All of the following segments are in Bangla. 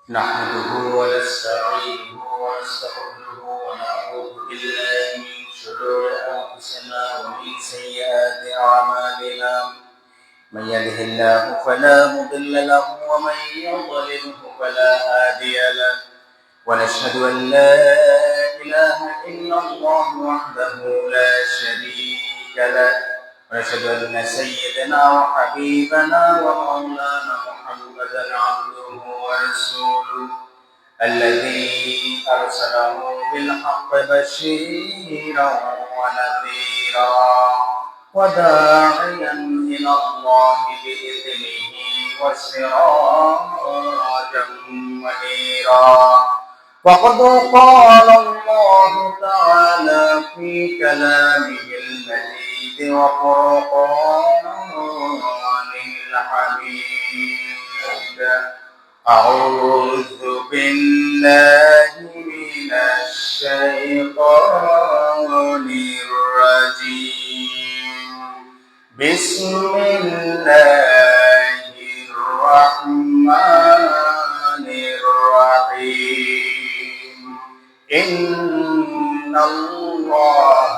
نحمده ونستعينه ونستغفره ونعوذ بالله من شرور أنفسنا ومن سيئات أعمالنا من يهده الله فلا مضل له ومن يضلله فلا هادي له ونشهد أن لا إله إلا الله وحده لا شريك له ونشهد أن سيدنا وحبيبنا ومولانا محمدا عبده ورسوله الذي أرسله بالحق بشيرا ونذيرا وداعيا إلى الله بإذنه وسراجا منيرا وقد قال الله تعالى في كلامه المجيد وفرقانه الحميد أعوذ بالله من الشيطان الرجيم بسم الله الرحمن الرحيم إن الله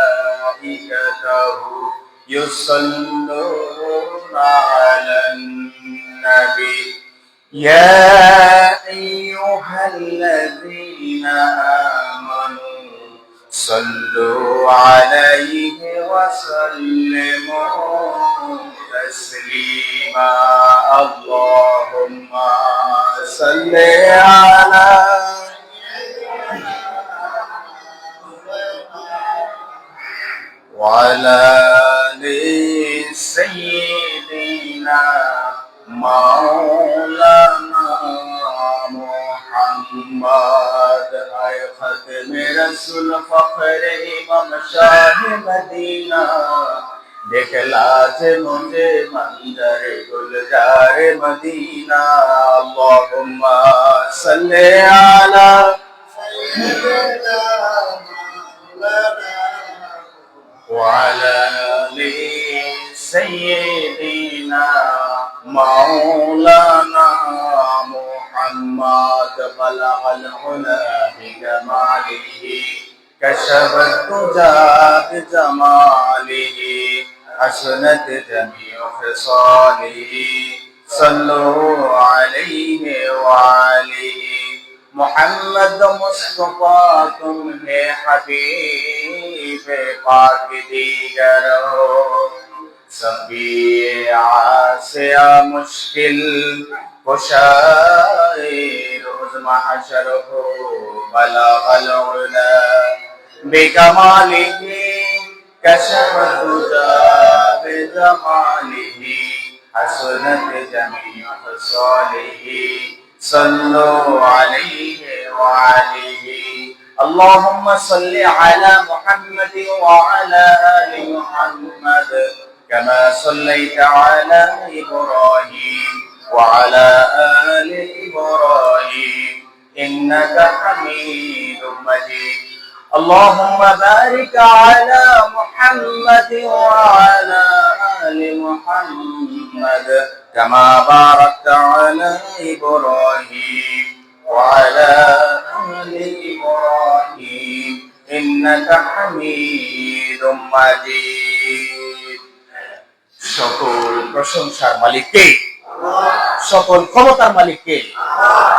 وملائكته يصلون على النبي يا أيها الذين آمنوا صلوا عليه وسلموا تسليما اللهم صل على وعلى آل سيدنا مولانا محمد آئے ختم رسول فخر امام شاہ مدینہ دکھلا جے مجھے منظر گلزار مدینہ اللہم صلی علی سیدنا وعلى آل سيدنا مولانا محمد بلغ العلا بكماله كشف الدجى بجماله حسنت جميع خصاله صلوا عليه وعليه محمد مصطفى تمہیں حبیب پاک دیگر ہو سبھی عاصیہ مشکل کشائے روز محشر ہو بلغ العلا بکمالہ کشف الدجى بجمالہ حسنت جميع خصاله صلوا عليه وعليه اللهم صل على محمد وعلى آل محمد كما صليت على إبراهيم وعلى آل إبراهيم إنك حميد مجيد اللهم بارك على محمد وعلى آل محمد كما باركت على إبراهيم وعلى آل إبراهيم إنك حميد مجيد সকল প্রশংসার মালিক কে সকল ক্ষমতার মালিক কে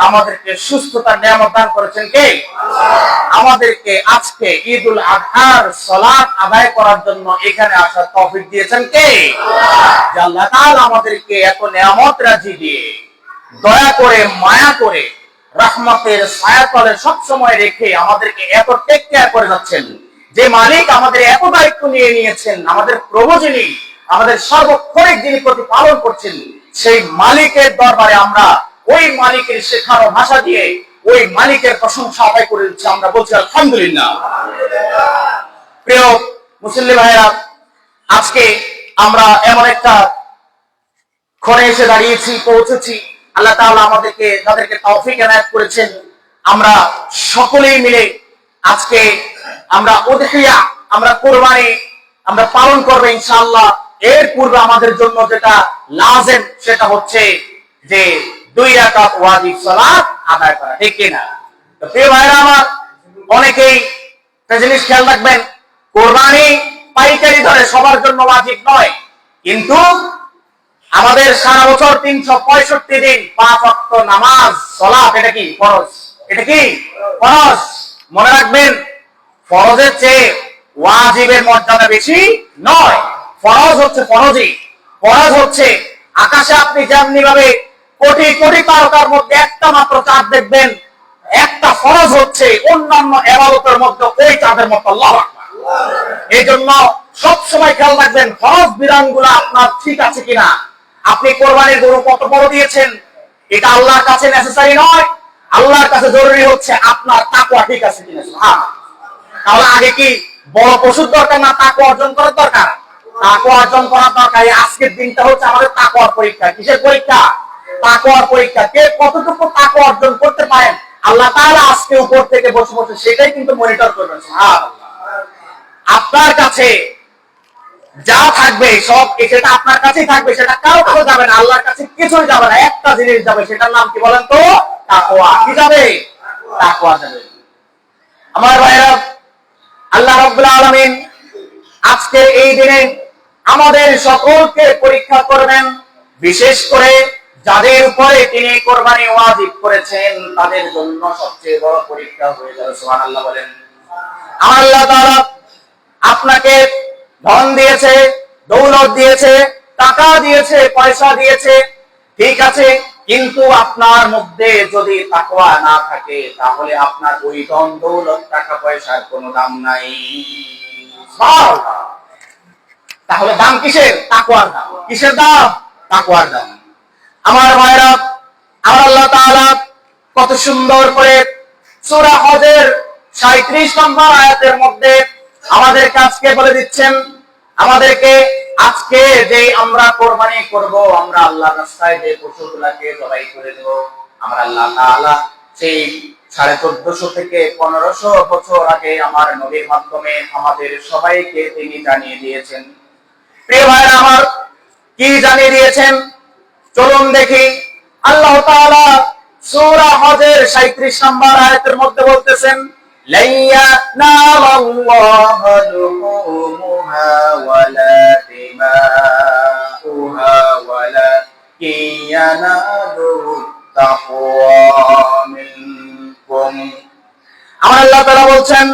আমাদেরকে সুস্থতার নিয়ামত দান করেছেন কে আমাদেরকে আজকে ঈদুল আজহার সালাত আদায় করার জন্য এখানে আসার তৌফিক দিয়েছেন কে যে আল্লাহ তাআলা আমাদেরকে এত নিয়ামত রাজি দিয়ে দয়া করে মায়া করে রহমতের ছায়াতলে সব সময় রেখে আমাদেরকে এত টেক কেয়ার করে যাচ্ছেন যে মালিক আমাদের এত দায়িত্ব নিয়ে নিয়েছেন আমাদের প্রভু যিনি আমাদের সর্বক্ষণিক যিনি প্রতিপালন করছেন সেই মালিকের দরবারে আমরা ওই মালিকের শেখানো ভাষা দিয়ে ওই মালিকের প্রশংসা আদায় করে দিচ্ছি আমরা বলছি আলহামদুলিল্লাহ প্রিয় মুসলিম ভাইরা আজকে আমরা এমন একটা ক্ষণে এসে দাঁড়িয়েছি পৌঁছেছি আল্লাহ তাআলা আমাদেরকে তাদেরকে তৌফিক এনায়েত করেছেন আমরা সকলেই মিলে আজকে আমরা উদহিয়া আমরা কুরবানি আমরা পালন করব ইনশাআল্লাহ। এর পূর্বে আমাদের জন্য যেটা লাজেম সেটা হচ্ছে যে 2 রাকাত রাকাত ওয়াজিব সালাত আদায় করা, ঠিক কিনা? তো প্রিয় ভাইরা আমার, অনেকেই একটা জিনিস খেয়াল রাখবেন, কোরবানি পাইকারি ধরে সবার জন্য ওয়াজিব নয়, কিন্তু আমাদের সারা বছর 365 দিন 5 ওয়াক্ত নামাজ সালাত এটা কি ফরজ, এটা কি ফরজ। মনে রাখবেন, ফরজের চেয়ে ওয়াজিবের মর্যাদা বেশি নয়। ফরজ হচ্ছে ফরজই, ফরজ হচ্ছে আকাশে আপনি যেমনি ভাবে কোটি কোটি তারকার মধ্যে একটা মাত্র চাঁদ দেখবেন, একটা ফরজ হচ্ছে অন্যান্য ইবাদতের মধ্যে ওই চাঁদের মতো আল্লাহু আকবার। এই জন্য সব সময় খেয়াল রাখবেন ফরজ বিধানগুলো আপনার ঠিক আছে কিনা। আপনি কোরবানির গরু কত বড় দিয়েছেন এটা আল্লাহর কাছে নেসেসারি নয়, আল্লাহর কাছে জরুরি হচ্ছে আপনার তাকওয়া ঠিক আছে কিনা। সুবহানাল্লাহ। তাহলে আগে কি বড় পশুর দরকার না তাকওয়া অর্জন করার দরকার? তাকওয়া অর্জন করার দরকার। আজকের দিনটা হচ্ছে আমাদের তাকওয়ার পরীক্ষা। কিসের পরীক্ষা? তাকওয়ার পরীক্ষা। কে কতটুকু তাকওয়া অর্জন করতে পারেন আল্লাহ তাআলা আজকে উপর থেকে বসে বসে সেটাই কিন্তু মনিটর করবেন। সুবহানাল্লাহ। আপনার কাছে যা থাকবে সব সেটা আপনার কাছেই থাকবে, সেটা কারো কাছে যাবে না, আল্লাহর কাছে কিছুই যাবে না। একটা জিনিস যাবে, সেটার নাম কি বলেন তো? তাকওয়া। কি যাবে? তাকওয়া যাবে। আমার ভাইরা, আল্লাহ রাব্বুল আলামিন আজকে এই দিনে আমাদের সকলকে পরীক্ষা করবেন, বিশেষ করে যাদের উপরে তিনি কোরবানি ওয়াজিব করেছেন তাদের জন্য সবচেয়ে বড় পরীক্ষা হয়ে যাবে। সুবহানাল্লাহ বলেন। আমার আল্লাহ তাআলা আপনাকে ধন দিয়েছে, দৌলত দিয়েছে, টাকা দিয়েছে, পয়সা দিয়েছে, ঠিক আছে, কিন্তু আপনার মধ্যে যদি তাকওয়া না থাকে তাহলে আপনার ওই ধন দৌলত টাকা পয়সার কোনো দাম নাই। তাহলে দাম কিসের? তাকওয়ার দাম। কিসের দাম? তাকওয়ার দাম। আমার ভাইরা, আমার আল্লাহ তাআলা কত সুন্দর করে সূরা হজের 37 নম্বর আয়াতের মধ্যে আমাদেরকে আজকে বলে দিচ্ছেন, আমাদেরকে আজকে যে আমরা কোরবানি করব, আমরা আল্লাহর রাস্তায় যে পশুগুলোকে জবাই করে দেব, আমরা আল্লাহ তাআলা সেই 1450 থেকে 1500 বছর আগে আমার নবীর মাধ্যমে আমাদের সবাইকে তিনি জানিয়ে দিয়েছেন। প্রিয় ভাইরা আমার, কি জানিয়ে দিয়েছেন চলুন দেখি। আল্লাহ তাআলা সূরা হজের 37 নম্বর আয়াতের মধ্যে বলতেছেন, লাইয়া নালাল্লাহু লুহুমুহা ওয়ালা দিমাউহা ওয়ালাকিন ইয়ানালু তাকওয়া মিনকুম। আমার আল্লাহ তাআলা বলছেন,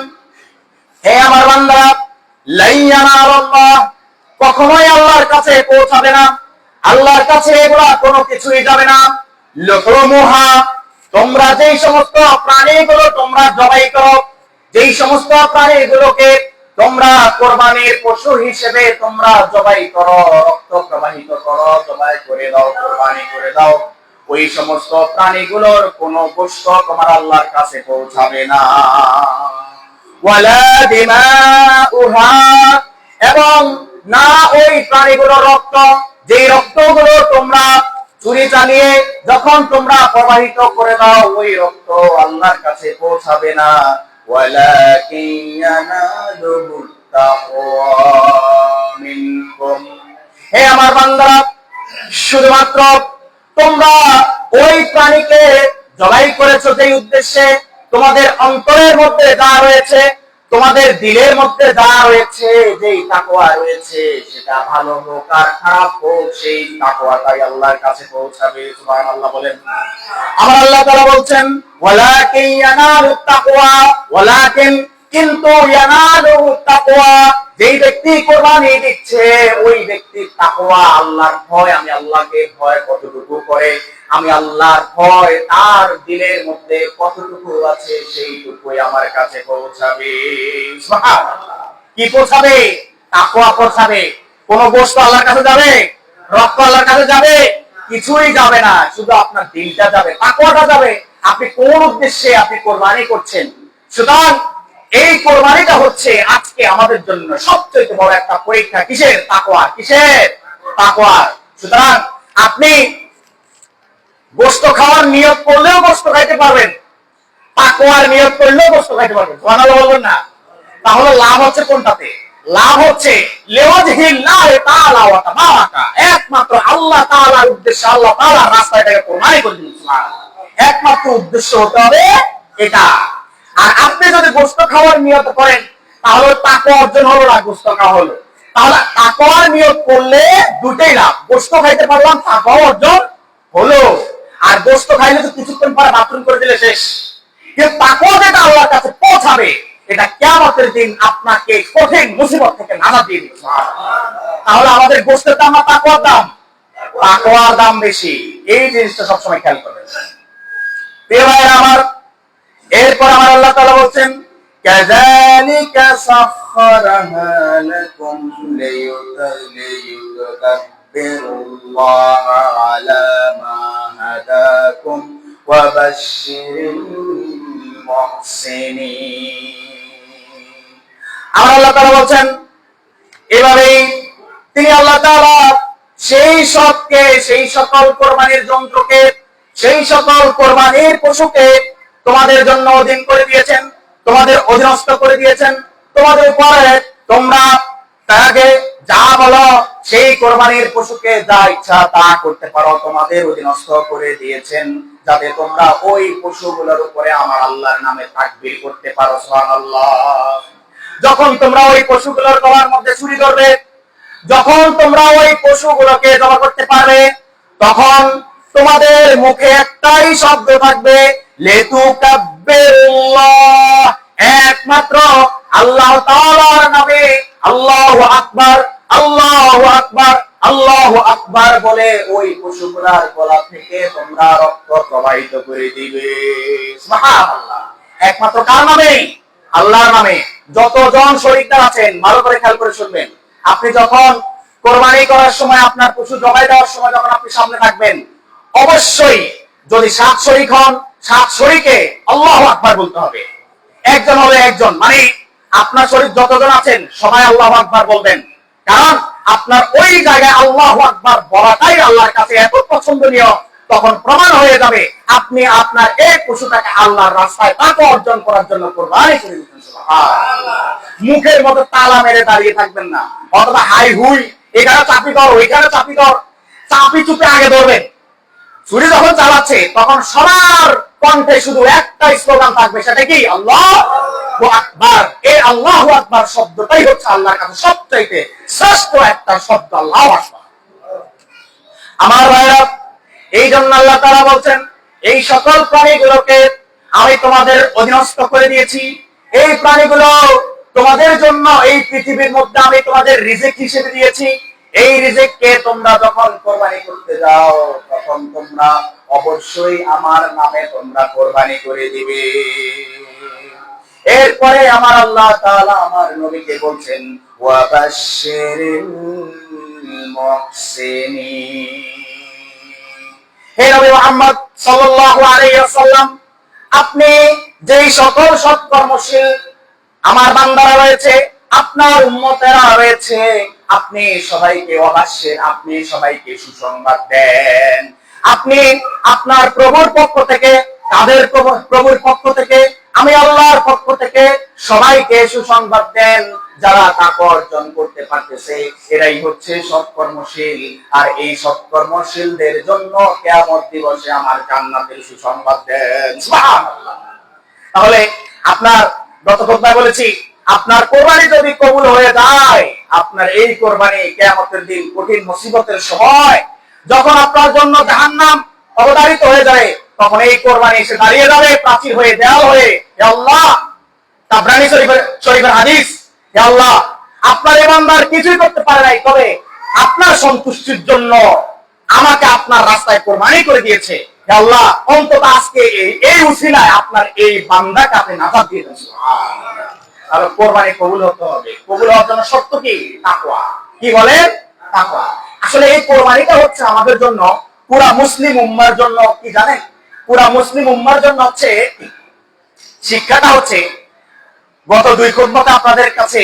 হে আমার বান্দারা, লাইয়া নালাল্লাহ, কখনোই আল্লাহর কাছে পৌঁছাবে না, আল্লাহর কাছে এগুলা কোনো কিছুই যাবে না। লুহুমুহা, তোমরা যেই সমস্ত প্রাণীগুলো তোমরা জবাই করো, যেই সমস্ত প্রাণীগুলোকে তোমরা কোরবানির পশু হিসেবে তোমরা জবাই করো, রক্ত প্রবাহিত করো, জবাই করে দাও, কোরবানি করে দাও, ওই সমস্ত প্রাণীগুলোর কোনো গোশত তোমার আল্লাহর কাছে পৌঁছাবে না। ওয়ালা দিমাউহা, এবং না ওই প্রাণীগুলোর রক্ত, যেই রক্তগুলো তোমরা চুরি চালিয়ে যখন তোমরা প্রবাহিত করে দাও ওই রক্ত আল্লাহর কাছে পৌঁছাবে না। ওয়ালাকিন ইয়ানালুহু তাকওয়া মিনকুম। হে আমার বান্দারা, শুধুমাত্র তোমরা ওই প্রাণীকে জবাই করেছো যেই উদ্দেশ্যে, তোমাদের অন্তরের মধ্যে যা রয়েছে, তোমাদের দিলের মধ্যে যা রয়েছে, যেই তাকওয়া রয়েছে, সেটা ভালো হোক আর খারাপ হোক, সেই তাকওয়াটাই আল্লাহর কাছে পৌঁছাবে। সুবহানাল্লাহ বলেন। আমার আল্লাহ তাআলা বলছেন, ওয়ালাকিন ইয়ানালুত তাকওয়া, ওয়ালাকিন, কিন্তু ইয়ানালুত তাকওয়া, যেই ব্যক্তি কোরবানি দিচ্ছে ওই ব্যক্তির তাকওয়া, আল্লাহর ভয়, আমি আল্লাহকে ভয় কতটুকু করে, আমি আল্লাহর ভয় তার দিলের মধ্যে কতটুকু আছে, সেইটুকুই আমার কাছে পৌঁছাবে। সুবহানাল্লাহ। কি পৌঁছাবে? তাকওয়া পৌঁছাবে। কোন গোশত আল্লাহর কাছে যাবে? রক্ত আল্লাহর কাছে যাবে? কিছুই যাবে না, শুধু আপনার দিলটা যাবে, তাকওয়াটা যাবে। আপনি কোন উদ্দেশ্যে আপনি কোরবানি করছেন। সুতরাং এই কোরবানিটা হচ্ছে আজকে আমাদের জন্য সবচেয়ে বড় একটা পরীক্ষা। কিসের? তাকওয়ার। কিসের? তাকওয়ার। সুতরাং আপনি গোশত খাওয়ার নিয়ত করলেও গোশত খাইতে পারবেন, তাকওয়ার নিয়ত করলেও গোশত খাইতে পারবেন। সুবহানাল্লাহ বলবেন না? তাহলে লাভ হচ্ছে কোনটাতে? লাভ হচ্ছে লিওয়াজহিল্লাহি তাআলা ওয়া তাবারাকা, একমাত্র আল্লাহ তাআলার উদ্দেশ্যে, আল্লাহ তাআলার রাস্তাটাকে কোরবানি করে দিন। সুবহানাল্লাহ। একমাত্র উদ্দেশ্য হতে হবে এটা। আর আপনি যদি গোশত খাওয়ার নিয়ত করেন তাহলে তাকওয়া অর্জন হলো না, গোশত খাওয়া হলো। তাহলে তাকওয়ার নিয়ত করলে দুটেই লাভ, গোশত খাইতে পারলাম, তাকওয়া অর্জন হলো। আর গোশত খাইলে তো কিছুক্ষণ পরে বাথরুম করে দিলে শেষ। কিন্তু তাকওয়া যেটা আল্লাহর কাছে পৌঁছাবে, এটা কিয়ামতের দিন আপনাকে কঠিন মুসিবত থেকে নাজাত দিয়ে দিবে। তাহলে আমাদের গোশতের দাম না তাকওয়ার দাম? তাকওয়ার দাম বেশি। এই জিনিসটা সবসময় খেয়াল করবেন। প্রিয় ভাইরা আমার, এরপর আমার আল্লাহ তাআলা বলছেন কাযালিকা সাখখারাহা লাকুম লিতুকাব্বিরুল্লাহা আলা মা হাদাকুম ওয়া বাশশিরিল মুহসিনিন। আমার আল্লাহ তাআলা বলছেন এভাবেই তিনি আল্লাহ তাআলা সেই সকল কোরবানির যন্ত্রকে, সেই সকল কোরবানির পশুকে তোমাদের জন্য অধীন করে দিয়েছেন, তোমাদের অধীনস্থ করে দিয়েছেন। তোমাদের উপরে তোমরা তাকে যা বলো, সেই কোরবানির পশুকে যা ইচ্ছা তা করতে পারো, তোমাদের অধীনস্থ করে দিয়েছেন, যাতে তোমরা ওই পশুগুলোর উপরে আমার আল্লাহর নামে তাকবীর করতে পারো। সুবহানাল্লাহ। যখন তোমরা ওই পশুগুলোর গলার মধ্যে ছুরি ধরবে, যখন তোমরা ওই পশুগুলোকে জবাই করতে পারবে, তখন তোমাদের মুখে একটাই শব্দ থাকবে, লিতুকাব্বিরুল্লাহ, একমাত্র আল্লাহ তাআলার নামে আল্লাহু আকবার, আল্লাহু আকবার, আল্লাহু আকবার বলে ওই পশুগুলার গলা থেকে তোমরা রক্ত প্রবাহিত করে দিবে। সুবহানাল্লাহ। একমাত্র কার নামে? আল্লাহর নামে। যতজন শরীকদার আছেন ভালো করে খেয়াল করে শুনবেন। আপনি যখন কোরবানি করার সময়, আপনার পশু জবাই দেওয়ার সময় যখন আপনি সামনে থাকবেন, অবশ্যই যদি 7 শরীক হন, 7 শরীকে আল্লাহু আকবার বলতে হবে। একজন হলে একজন, মানে আপনার শরীক যতজন আছেন সবাই আল্লাহু আকবার বলবেন। কারণ আপনার ওই জায়গায় আল্লাহু আকবার বলাটাই আল্লাহর কাছে এত পছন্দনীয়, তখন প্রমাণ হয়ে যাবে আপনি আপনার এই পশুটাকে আল্লাহর রাস্তায় তাকওয়া অর্জন করার জন্য কোরবানি করে দিয়েছেন। সুবহানাল্লাহ। মুখের মতো তালা মেরে দাঁড়িয়ে থাকবেন না, অথবা হাই হুই, এখানে চাপি কর, ওইখানে চাপি কর, চাপি চুপে আগে ধরবেন। ছুরি যখন চালাচ্ছে তখন সবার কণ্ঠে শুধু একটা স্লোগান থাকবে, সেটা কি? আল্লাহু আকবার। এই আল্লাহু আকবার শব্দটাই হচ্ছে আল্লাহর কাছে সবচাইতে শ্রেষ্ঠ একটা শব্দ, আল্লাহু আকবার। আমার ভাইরা, এই জন্য আল্লাহ তাআলা বলছেন এই সকল প্রাণীগুলোকে আমি তোমাদের অধীনস্থ করে দিয়েছি। এই প্রাণীগুলো তোমাদের জন্য এই পৃথিবীর মধ্যে আমি তোমাদের রিজিক হিসেবে দিয়েছি। এই রিজিককে তোমরা যখন কোরবানি করতে যাও, তখন তোমরা অবশ্যই আমার নামে তোমরা কোরবানি করে দিবে। এরপরে আমার আল্লাহ তাআলা আমার নবীকে বলছেন ওয়া বাশশিরিল মুহসিনিন। হে নবী মুহাম্মদ সাল্লাল্লাহু আলাইহি ওয়াসাল্লাম, আপনি যেই সকল সৎকর্মশীল আমার বান্দারা রয়েছে, আপনার উম্মতেরা রয়েছে, আপনি সবাইকে অবশ্যই, আপনি সবাইকে সুসংবাদ দেন। আপনি আপনার প্রভুর পক্ষ থেকে, তাদের প্রভুর পক্ষ থেকে, আমি আল্লাহর পক্ষ থেকে সবাইকে সুসংবাদ দেন। যারা তাকওয়া অর্জন করতে পারতেছে এরাই হচ্ছে সৎকর্মশীল, আর এই সৎকর্মশীলদের জন্য কিয়ামত দিবসে আমার জান্নাতের সুসংবাদ দেন। সুবহানাল্লাহ। তাহলে আপনার গত খুতবায় বলেছি, আপনার কোরবানি যদি কবুল হয়ে যায়, আপনার এই কোরবানি কিয়ামতের দিন কঠিন মুসিবতের সময় যখন আপনার জন্য জাহান্নাম অবধারিত হয়ে যায়, তখন এই কোরবানি এসে দাঁড়িয়ে যাবে প্রাচীর হয়ে, দেওয়াল হয়ে। হে আল্লাহ, তাবরানী শরীফের হাদিস, হে আল্লাহ, আপনার এই বান্দার কিছুই করতে পারে নাই, তবে আপনার সন্তুষ্টির জন্য আমাকে আপনার রাস্তায় কোরবানি করে দিয়েছে। হে আল্লাহ, অন্তত আজকে এই উসিলায় আপনার এই বান্দাকে আপনি নাজাত দিয়ে দেন। সুবহানাল্লাহ। তাহলে কোরবানি কবুল হতে হবে। কবুল হওয়ার জন্য শর্ত কি? তাকওয়া। কি বলেন? তাকওয়া। আসলে এই কোরবানিটা হচ্ছে আমাদের জন্য, পুরা মুসলিম উম্মার জন্য, কি জানেন, পুরা মুসলিম উম্মার জন্য হচ্ছে শিক্ষাটা হচ্ছে, গত 2 খুতবাতে আপনাদের কাছে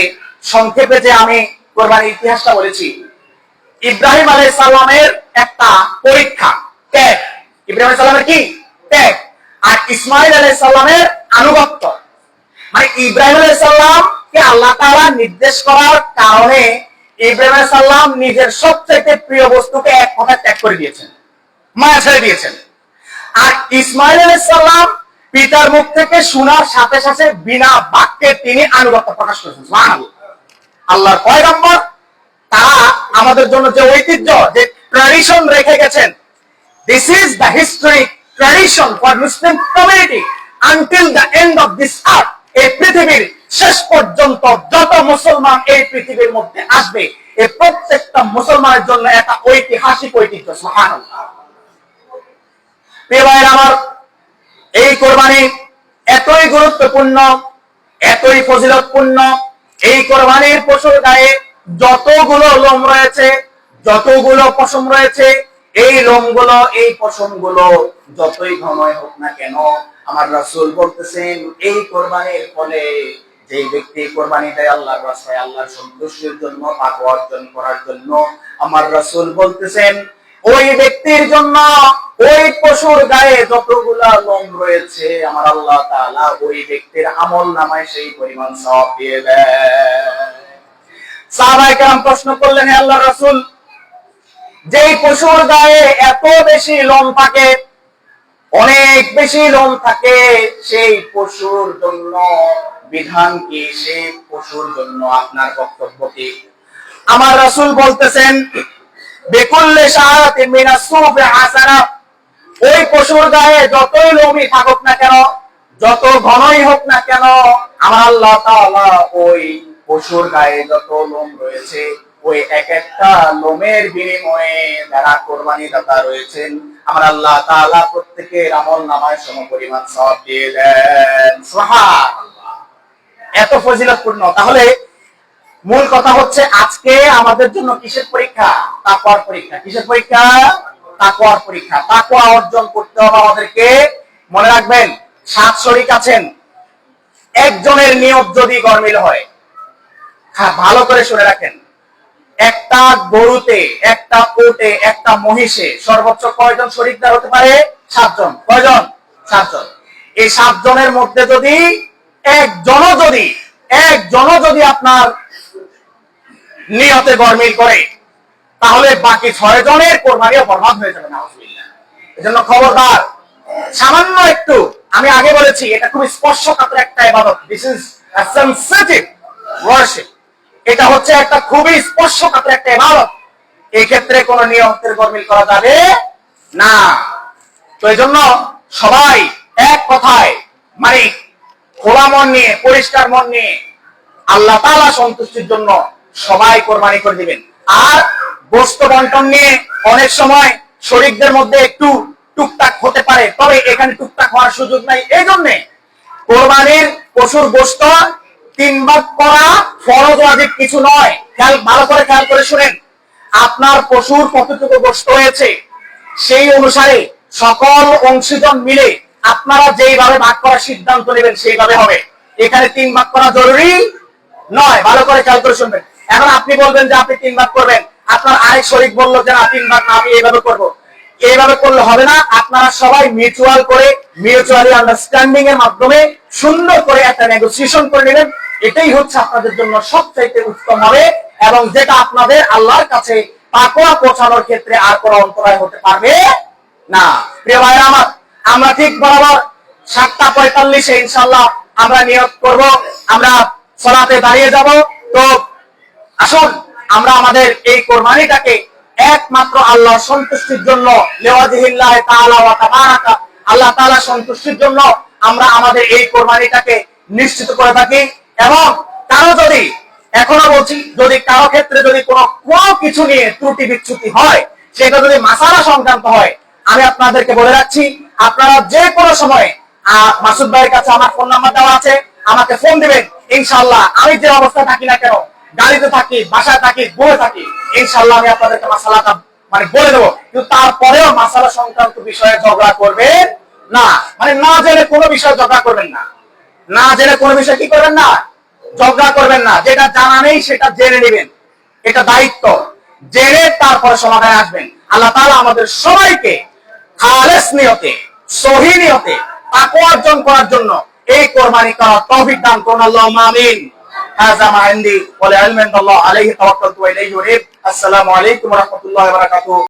সংক্ষেপে যে আমি কোরবানির ইতিহাসটা বলেছি, ইব্রাহিম আলাইহিস সালামের একটা পরীক্ষা, ত্যাগ। ইব্রাহিম আলাইহিস সালামের কি? ত্যাগ। আর ইসমাঈল আলাইহিস সালামের আনুগত্য। মানে ইব্রাহিম আলাইহিস সালাম কে আল্লাহ তাআলা নির্দেশ করার কারণে ইব্রাহিম আলাইহিস সালাম নিজের সবচেয়ে প্রিয় বস্তুকে এক কথায় ত্যাগ করে দিয়েছেন, মায়া ছেড়ে দিয়েছেন। আর ইসমাইল আলাইহিস সালাম পিতার মুখ থেকে শোনার সাথে সাথে বিনা বাক্যে তিনি আনুগত্য প্রকাশ করেছেন। সুবহানাল্লাহ। আল্লাহর পয়গম্বর তারা আমাদের জন্য যে ঐতিহ্য, যে ট্র্যাডিশন রেখে গেছেন, this is the history tradition for Muslim community until the end of this আর্থ। এই পৃথিবীর শেষ পর্যন্ত যত মুসলমান এই পৃথিবীর মধ্যে আসবে, এই প্রত্যেকটা মুসলমানের জন্য একটা ঐতিহাসিক ঐতিহ্য। সুবহানাল্লাহ। প্রিয় ভাইয়েরা আমার, এই কোরবানি এতই গুরুত্বপূর্ণ, এতই ফজিলতপূর্ণ। এই কোরবানির পশুর গায়ে যতগুলো লোম রয়েছে, যতগুলো পশম রয়েছে, এই লোমগুলো, এই পশমগুলো যতই ঘনই হোক না কেন, আমার রাসূল বলতেছেন এই কোরবানির ফলে যে ব্যক্তি কোরবানি দেয় আল্লাহর রাস্তায়, আল্লাহর সন্তুষ্টির জন্য, তাকওয়া অর্জন করার জন্য, আমার রাসূল বলতেছেন ওই ব্যক্তির জন্য ওই পশুর গায়ে যতগুলা লোম রয়েছে, আমার আল্লাহ তাআলা ওই ব্যক্তির আমলনামায় সেই পরিমাণ সওয়াব দিয়ে দেন। সাহাবায়ে কেরাম প্রশ্ন করলেন, হে আল্লাহর রাসূল, যেই পশুর গায়ে এত বেশি লোম থাকে, অনেক বেশি লোম থাকে, সেই পশুর জন্য বিধান কি? সেই পশুর জন্য আপনার বক্তব্য কি? আমার রাসূল বলতেছেন, বিকুল্লি শাআতিন মিনাস সুফি হাসানা। ওই পশুর গায়ে যতই লোমই থাকুক না কেন, যত ঘনই হোক না কেন, আমার আল্লাহ তাআলা ওই পশুর গায়ে যত লোম রয়েছে, ওই এক একটা লোমের বিনিময়ে যারা কোরবানি দাতা রয়েছেন, আমার আল্লাহ তাআলা প্রত্যেকের আমলনামায় সমপরিমাণ সওয়াব দিয়ে দেন। সুবহানাল্লাহ। এত ফজিলতপূর্ণ। তাহলে মূল কথা হচ্ছে আজকে আমাদের জন্য কিসের পরীক্ষা? তাকওয়ার পরীক্ষা। কিসের পরীক্ষা? তাকওয়ার পরীক্ষা। তাকওয়া অর্জন করতে হবে আমাদেরকে। মনে রাখবেন, 7 শরীক আছেন, একজনের নিয়ত যদি গরমিল হয়, হ্যাঁ ভালো করে শুনে রাখেন, একটা গরুতে, একটা উটে, একটা মহিষে সর্বোচ্চ কয়জন শরীকদার হতে পারে? 7 জন। কয়জন? 7 জন। এই 7 জনের মধ্যে যদি একজনও যদি আপনার নিয়তে গরমিল করে, তাহলে বাকি 6 জনের কোরবানিও বরবাদ হয়ে যাবে। নাউজুবিল্লাহ। এজন্য খবরদার, সামান্য একটু, আমি আগে বলেছি এটা খুব স্পর্শকাতর একটা ইবাদত। This is a sensitive warship. এটা হচ্ছে একটা খুবই স্পর্শকাতর একটা ইবাদত। এই ক্ষেত্রে কোনো নিয়তের গরমিল করা যাবে না। তো এইজন্য সবাই এক কথায়, মানে খোলা মন নিয়ে, পরিষ্কার মন নিয়ে, আল্লাহ তাআলা সন্তুষ্টির জন্য সবাই কোরবানি করে দিবেন। আর গোশত বন্টন নিয়ে অনেক সময় শরীকদের মধ্যে একটু টুকটাক হতে পারে, তবে এখানে টুকটাক হওয়ার সুযোগ নাই। এই জন্য কোরবানির পশুর গোশত 3 ভাগ করা ফরজ ওয়াজিব কিছু নয়। ভালো করে খেয়াল করে শুনেন, আপনার পশুর কতটুকু গোশত হয়েছে সেই অনুসারে সকল অংশীজন মিলে আপনারা যেইভাবে ভাগ করার সিদ্ধান্ত নেবেন সেইভাবে হবে। এখানে 3 ভাগ করা জরুরি নয়। ভালো করে খেয়াল করে শুনবেন। এখন আপনি বলবেন যে আপনি 3 ভাগ করবেন, আপনার আরেক শরীক বলল যে না 3 ভাগ না, আমি এইভাবে করব। এইভাবে করলে হবে না। আপনারা সবাই মিউচুয়ালি আন্ডারস্ট্যান্ডিং এর মাধ্যমে সুন্দর করে একটা নেগোসিয়েশন করে নেবেন। এটাই হচ্ছে আপনাদের জন্য সবচাইতে উত্তম হবে, এবং যেটা আপনাদের আল্লাহর কাছে তাকওয়া পৌঁছানোর ক্ষেত্রে আর কোনো অন্তরায় হতে পারবে না। প্রিয় ভাইরা আমার, আমরা ঠিক বরাবর 7:45 ইনশাআল্লাহ আমরা নিয়ত করব, আমরা সালাতে দাঁড়িয়ে যাব। তো আসুন আমরা আমাদের এই কোরবানিটাকে একমাত্র আল্লাহর সন্তুষ্টির জন্য, লিওয়াজহিল্লাহ তাআলা ওয়া তাবারাকা, আল্লাহ তাআলা সন্তুষ্টির জন্য আমরা আমাদের এই কোরবানিটাকে নিশ্চিত করে থাকি। এবং কারো যদি, এখনো বলছি, যদি কারো ক্ষেত্রে যদি কোনো কিছু নিয়ে ত্রুটি বিচ্যুতি হয়, সেটা যদি মাসালা সংক্রান্ত হয়, আমি আপনাদেরকে বলে রাখছি, আপনারা যে কোনো সময় মাসুদ ভাইয়ের কাছে আমার ফোন নাম্বার দেওয়া আছে, আমাকে ফোন দিবেন। ইনশাআল্লাহ আমি যে অবস্থায় থাকি না কেন, গাড়িতে থাকি, বাসায় থাকি, বসে থাকি, ইনশাআল্লাহ আমি আপনাদেরকে মাসালাটা মানে বলে দেবো। কিন্তু তারপরেও মাসালা সংক্রান্ত বিষয়ে ঝগড়া করবেন না। মানে না জেনে কোনো বিষয়ে ঝগড়া করবেন না। না জেনে কোনো বিষয় কি করবেন না? ঝগড়া করবেন না। যেটা জানা নেই সেটা জেনে নেবেন, এটা দায়িত্ব। জেনে তারপরে সমাধানে আসবেন। আল্লাহ তাআলা আমাদের সবাইকে খালেস নিয়তে, সহি নিয়তে তাকওয়া অর্জন করার জন্য এই কোরবানি করার তৌফিক দান করুন। আল্লাহুম্মা আমিন। হাযা মা ইনদি ওয়া লা ইলমা ইনদাল্লাহ আলাইহি তাওয়াক্কালতু ওয়া ইলাইহি উনীব। আসসালামু আলাইকুম ওয়া রাহমাতুল্লাহি ওয়া বারাকাতুহু।